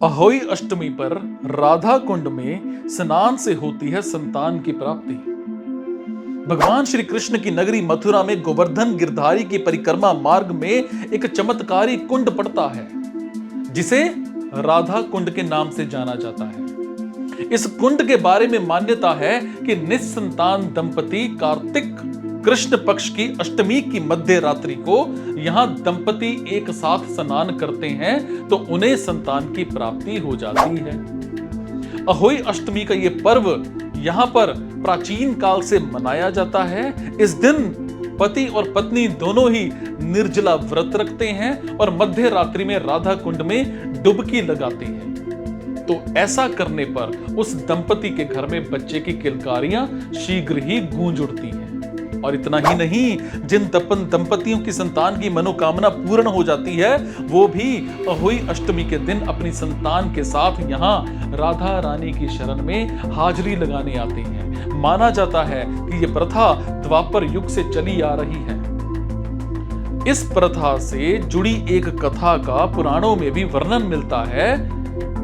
अहोई अष्टमी पर राधा कुंड में स्नान से होती है संतान की प्राप्ति। भगवान श्री कृष्ण की नगरी मथुरा में गोवर्धन गिरधारी की परिक्रमा मार्ग में एक चमत्कारी कुंड पड़ता है जिसे राधा कुंड के नाम से जाना जाता है। इस कुंड के बारे में मान्यता है कि निस्संतान दंपति कार्तिक कृष्ण पक्ष की अष्टमी की मध्य रात्रि को यहां दंपति एक साथ स्नान करते हैं तो उन्हें संतान की प्राप्ति हो जाती है। अहोई अष्टमी का यह पर्व यहां पर प्राचीन काल से मनाया जाता है। इस दिन पति और पत्नी दोनों ही निर्जला व्रत रखते हैं और मध्य रात्रि में राधा कुंड में डुबकी लगाते हैं। तो ऐसा करने पर उस दंपति के घर में बच्चे की किलकारियां शीघ्र ही गूंज उठती हैं। और इतना ही नहीं, जिन दंपतियों की संतान की मनोकामना पूर्ण हो जाती है वो भी अहोई अष्टमी के दिन अपनी संतान के साथ यहाँ राधा रानी की शरण में हाजिरी लगाने आते हैं। माना जाता है कि यह प्रथा द्वापर युग से चली आ रही है। इस प्रथा से जुड़ी एक कथा का पुराणों में भी वर्णन मिलता है।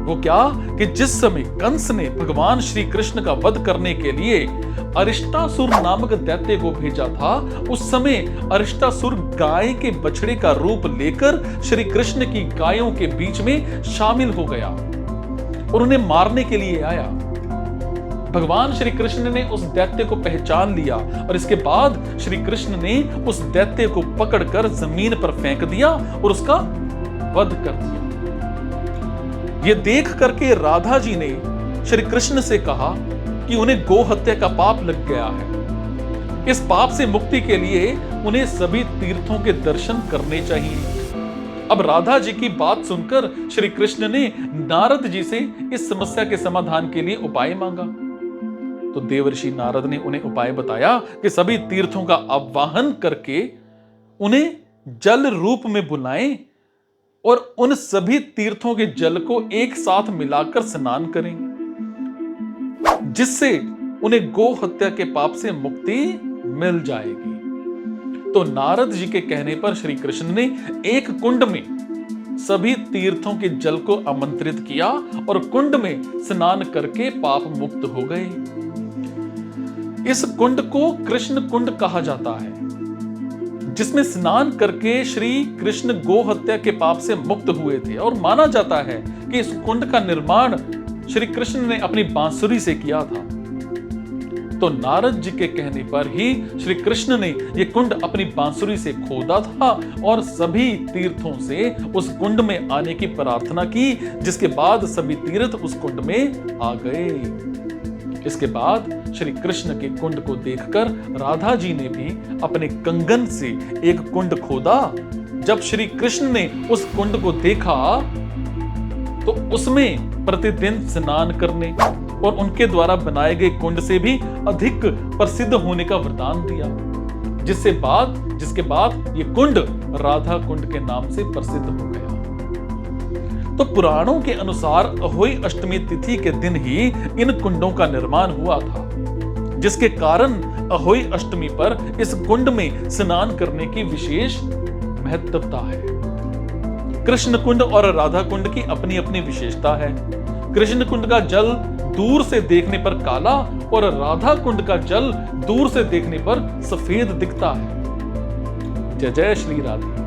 वो क्या कि जिस समय कंस ने भगवान श्री कृष्ण का वध करने के लिए अरिष्टासुर नामक दैत्य को भेजा था, उस समय अरिष्टासुर गाय के बछड़े का रूप लेकर श्री कृष्ण की गायों के बीच में शामिल हो गया और उन्हें मारने के लिए आया। भगवान श्री कृष्ण ने उस दैत्य को पहचान लिया और इसके बाद श्री कृष्ण ने उस दैत्य को पकड़कर जमीन पर फेंक दिया और उसका वध कर दिया। यह देख करके राधा जी ने श्री कृष्ण से कहा कि उन्हें गो हत्या का पाप लग गया है। इस पाप से मुक्ति के लिए उन्हें सभी तीर्थों के दर्शन करने चाहिए। अब राधा जी की बात सुनकर श्री कृष्ण ने नारद जी से इस समस्या के समाधान के लिए उपाय मांगा। तो देवर्षि नारद ने उन्हें उपाय बताया कि सभी तीर्थों का आवाहन करके उन्हें जल रूप में बुलाएं और उन सभी तीर्थों के जल को एक साथ मिलाकर स्नान करें, जिससे उन्हें गो हत्या के पाप से मुक्ति मिल जाएगी। तो नारद जी के कहने पर श्री कृष्ण ने एक कुंड में सभी तीर्थों के जल को आमंत्रित किया और कुंड में स्नान करके पाप मुक्त हो गए। इस कुंड को कृष्ण कुंड कहा जाता है, जिसमें स्नान करके श्री कृष्ण गो हत्या के पाप से मुक्त हुए थे। और माना जाता है कि इस कुंड का निर्माण श्री कृष्ण ने अपनी बांसुरी से किया था। तो नारद जी के कहने पर ही श्री कृष्ण ने यह कुंड अपनी बांसुरी से खोदा था और सभी तीर्थों से उस कुंड में आने की प्रार्थना की, जिसके बाद सभी तीर्थ उस कुंड में आ गए। इसके बाद श्री कृष्ण के कुंड को देखकर राधा जी ने भी अपने कंगन से एक कुंड खोदा। जब श्री कृष्ण ने उस कुंड को देखा तो उसमें प्रतिदिन स्नान करने और उनके द्वारा बनाए गए कुंड से भी अधिक प्रसिद्ध होने का वरदान दिया, जिसके बाद ये कुंड राधा कुंड के नाम से प्रसिद्ध हो गया। तो पुराणों के अनुसार अहोई अष्टमी तिथि के दिन ही इन कुंडों का निर्माण हुआ था, जिसके कारण अहोई अष्टमी पर इस कुंड में स्नान करने की विशेष महत्वता है। कृष्ण कुंड और राधा कुंड की अपनी अपनी विशेषता है। कृष्ण कुंड का जल दूर से देखने पर काला और राधा कुंड का जल दूर से देखने पर सफेद दिखता है। जय जय श्री राधे।